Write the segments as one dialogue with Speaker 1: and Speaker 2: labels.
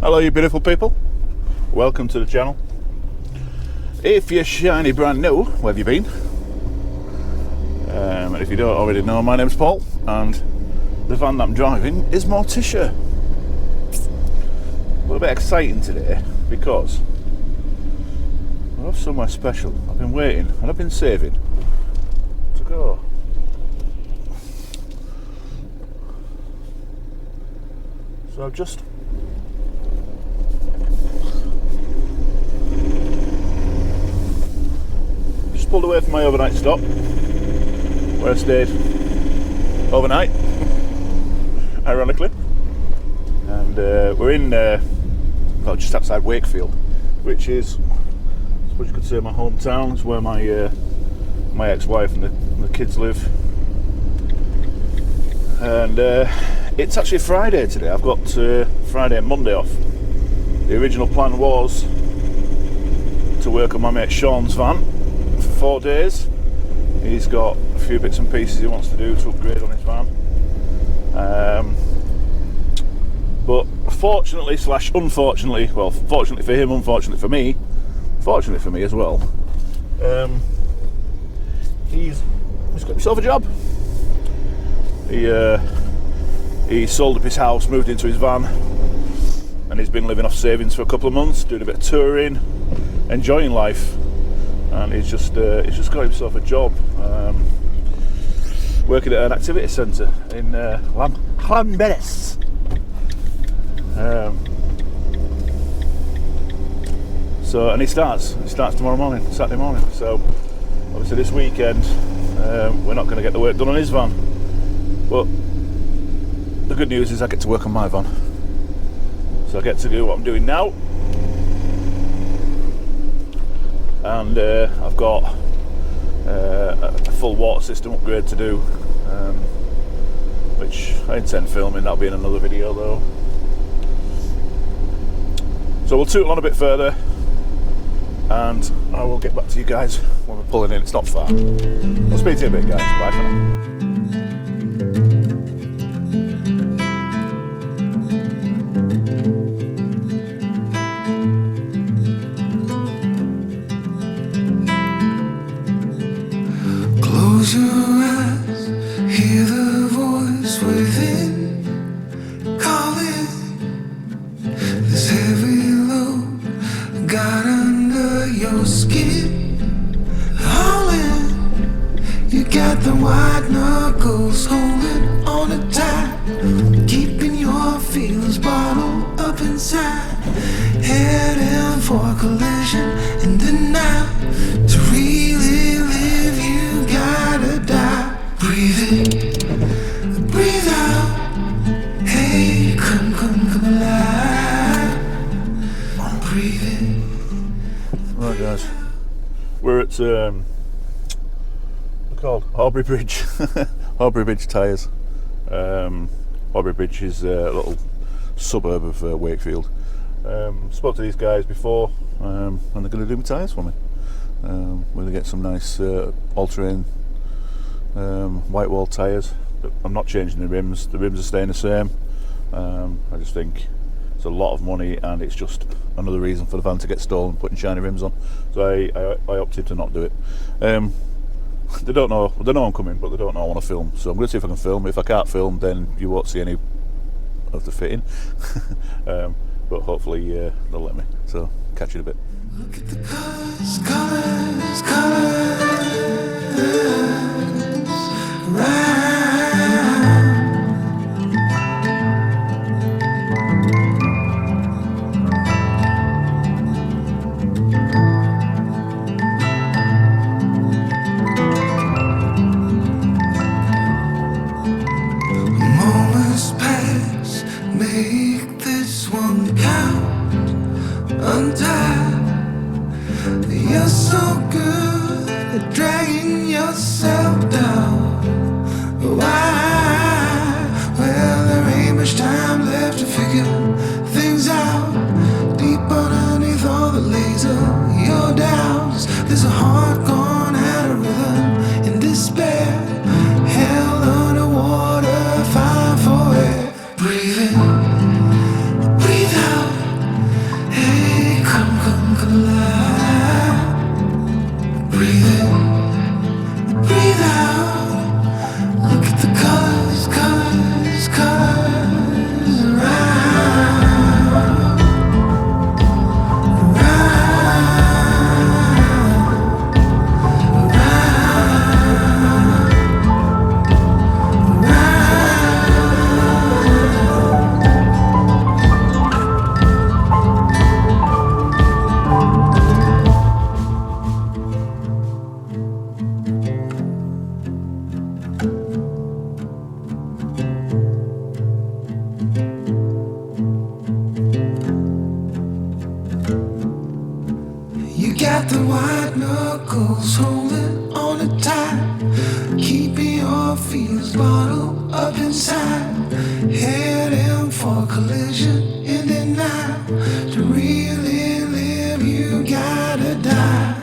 Speaker 1: Hello you beautiful people, welcome to the channel. If you're shiny brand new, where have you been? And if you don't already know, my name's Paul and the van that I'm driving is Morticia. A little bit exciting today because we're off somewhere special. I've been waiting and I've been saving to go. So I've just pulled away from my overnight stop where I stayed overnight, ironically, and we're in well, just outside Wakefield, which is, I suppose you could say, my hometown. It's where my ex-wife and the kids live, and it's actually Friday today. I've got Friday and Monday off. The original plan was to work on my mate Sean's van for 4 days. He's got a few bits and pieces he wants to do to upgrade on his van, but fortunately / unfortunately, well, fortunately for him, unfortunately for me, fortunately for me as well, he's got himself a job. He sold up his house, moved into his van, and he's been living off savings for a couple of months, doing a bit of touring, enjoying life. And he's just got himself a job, working at an activity centre in Llanberis. So, and he starts tomorrow morning, Saturday morning. So, obviously this weekend we're not going to get the work done on his van, but the good news is I get to work on my van. So I get to do what I'm doing now. And I've got a full water system upgrade to do, which I intend filming. That'll be in another video though. So we'll tootle on a bit further and I will get back to you guys when we're pulling in. It's not far. I'll speak to you a bit, guys. Bye for now.
Speaker 2: Close your eyes, hear the voice within calling. This heavy load got under your skin, hauling. You got the white knuckles holding on it tight, keeping your feelings bottled up inside, heading for collision in the night. To really live, you gotta die. Breathe in, breathe out. Hey, come alive. Breathe in.
Speaker 1: Right, guys, we're at they're called Horbury Bridge, Horbury Bridge Tyres. Horbury Bridge is a little suburb of Wakefield. Spoke to these guys before, and they're going to do my tyres for me. We're going to get some nice all-terrain white wall tyres. I'm not changing the rims are staying the same. I just think it's a lot of money and it's just another reason for the van to get stolen, putting shiny rims on. So I opted to not do it. They don't know I'm coming, but they don't know I want to film, so I'm going to see if I can film. If I can't film, then you won't see any of the fitting. But hopefully they'll let me, so catch you in a bit.
Speaker 2: Look at the colours, right. Moments pass, make this one count. Untie. You're so good bottle up inside, heading for collision in the night. To really live, you gotta die.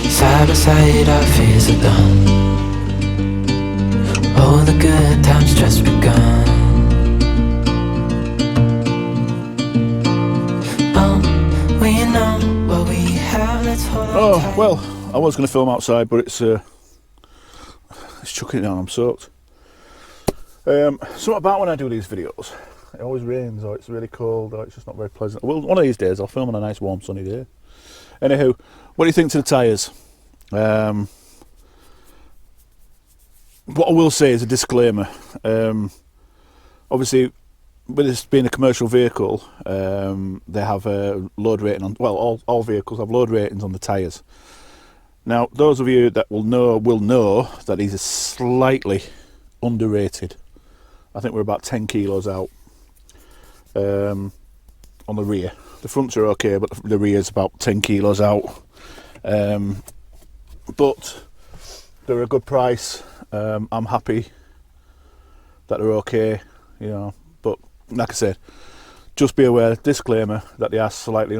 Speaker 3: Side by side our fears are done. All the good times just begun. Oh, we know what we have, let's hold on tight.
Speaker 1: Well, I was going to film outside, but it's chucking it down, I'm soaked. Something about when I do these videos, it always rains, or it's really cold, or it's just not very pleasant. Well, one of these days I'll film on a nice warm sunny day. Anywho, what do you think to the tyres? What I will say is a disclaimer. Obviously, with this being a commercial vehicle, they have a load rating on. Well, all vehicles have load ratings on the tyres. Now, those of you that will know that these are slightly underrated. I think we're about 10 kilos out on the rear. The fronts are okay, but the rear is about 10 kilos out. But they're a good price. I'm happy that they're okay, you know. But like I said, just be aware, disclaimer, that they are slightly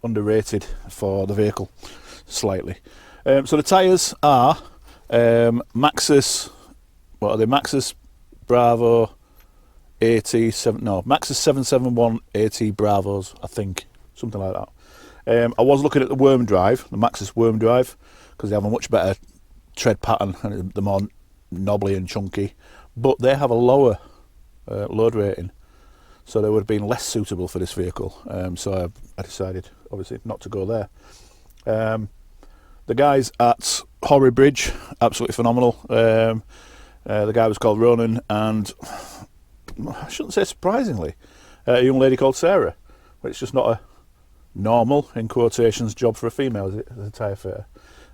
Speaker 1: underrated for the vehicle, slightly. So the tyres are Maxxis. What are they? Maxxis Bravo AT7. No, Maxxis 771 AT Bravos, I think, something like that. I was looking at the worm drive, the Maxxis worm drive, because they have a much better tread pattern and they're more knobbly and chunky, but they have a lower load rating, so they would have been less suitable for this vehicle. So I decided, obviously, not to go there. The guys at Horbury Bridge, absolutely phenomenal. The guy was called Ronan, and I shouldn't say surprisingly, a young lady called Sarah. But it's just not a normal, in quotations, job for a female, is it, as a tyre fitter?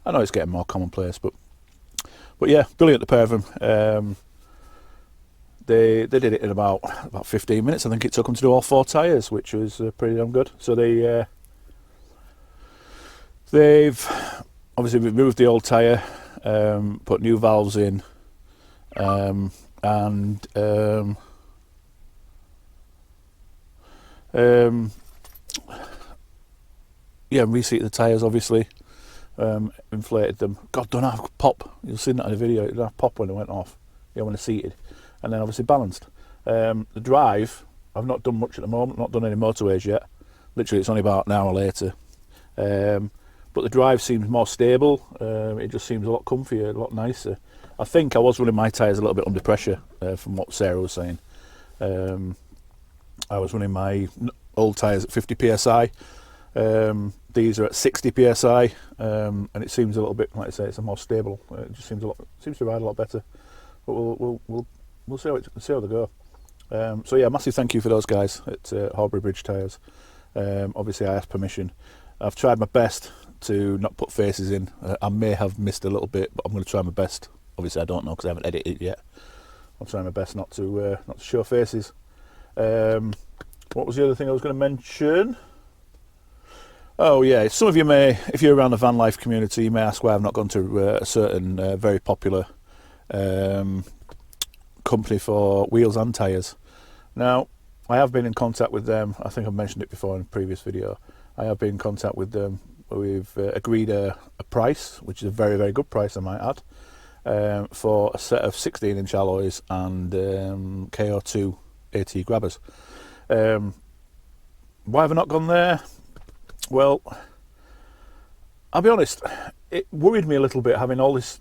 Speaker 1: I know it's getting more commonplace, but yeah, brilliant, the pair of them. They did it in about 15 minutes. I think it took them to do all 4 tyres, which was pretty damn good. So they've obviously removed the old tyre, put new valves in, and reseated the tyres, obviously. Inflated them. God, don't have pop. You'll see that in the video. It didn't have pop when it went off. Yeah, when it's seated. And then obviously balanced. The drive, I've not done much at the moment. Not done any motorways yet. Literally, it's only about an hour later. But the drive seems more stable. It just seems a lot comfier, a lot nicer. I think I was running my tyres a little bit under pressure, from what Sarah was saying. I was running my old tyres at 50 psi. These are at 60 psi, and it seems a little bit, like I say, it's a more stable. It just seems to ride a lot better. But we'll see how they go. So yeah, massive thank you for those guys at Horbury Bridge Tyres. Obviously, I asked permission. I've tried my best to not put faces in. I may have missed a little bit, but I'm going to try my best. Obviously, I don't know because I haven't edited it yet. I'll try my best not to show faces. What was the other thing I was going to mention? Oh yeah, some of you may, if you're around the van life community, you may ask why I've not gone to a certain very popular company for wheels and tyres. Now, I have been in contact with them. I think I've mentioned it before in a previous video. I have been in contact with them. We've agreed a price, which is a very, very good price, I might add, for a set of 16-inch alloys and KO2 AT grabbers. Why have I not gone there? Well, I'll be honest, it worried me a little bit having all this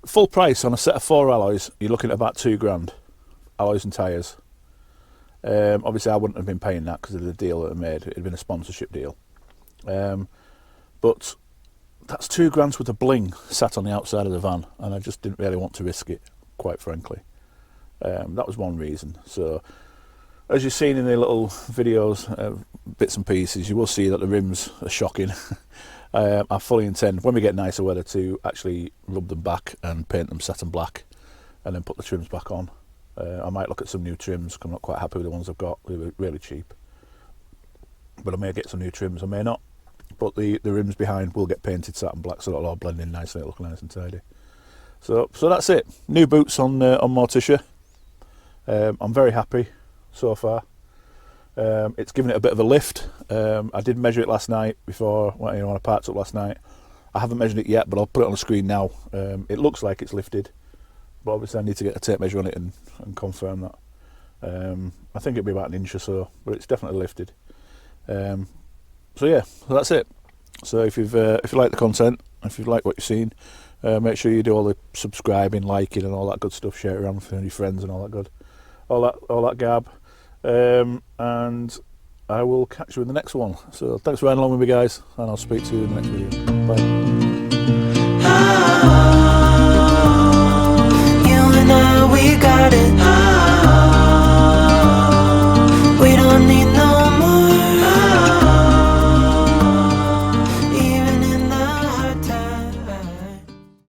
Speaker 1: full price on a set of 4 alloys. You're looking at about £2,000, alloys and tyres. Obviously I wouldn't have been paying that because of the deal that I made. It had been a sponsorship deal. But that's £2,000 worth of bling sat on the outside of the van, and I just didn't really want to risk it, quite frankly. That was one reason. So, as you've seen in the little videos, bits and pieces, you will see that the rims are shocking. I fully intend, when we get nicer weather, to actually rub them back and paint them satin black, and then put the trims back on. I might look at some new trims, because I'm not quite happy with the ones I've got. They were really cheap. But I may get some new trims, I may not. But the rims behind will get painted satin black, so it'll all blend in nicely, it'll look nice and tidy. So that's it. New boots on Morticia. I'm very happy so far. It's given it a bit of a lift. I did measure it last night before, when I parked up last night. I haven't measured it yet, but I'll put it on the screen now. It looks like it's lifted, but obviously I need to get a tape measure on it and confirm that. I think it'll be about an inch or so, but it's definitely lifted. So yeah, so that's it. So if you like the content, if you like what you've seen, make sure you do all the subscribing, liking, and all that good stuff. Share it around with your friends and all that good, all that gab. And I will catch you in the next one. So thanks for riding along with me, guys, and I'll speak to you in the next video. Bye.
Speaker 3: You and I, we got it.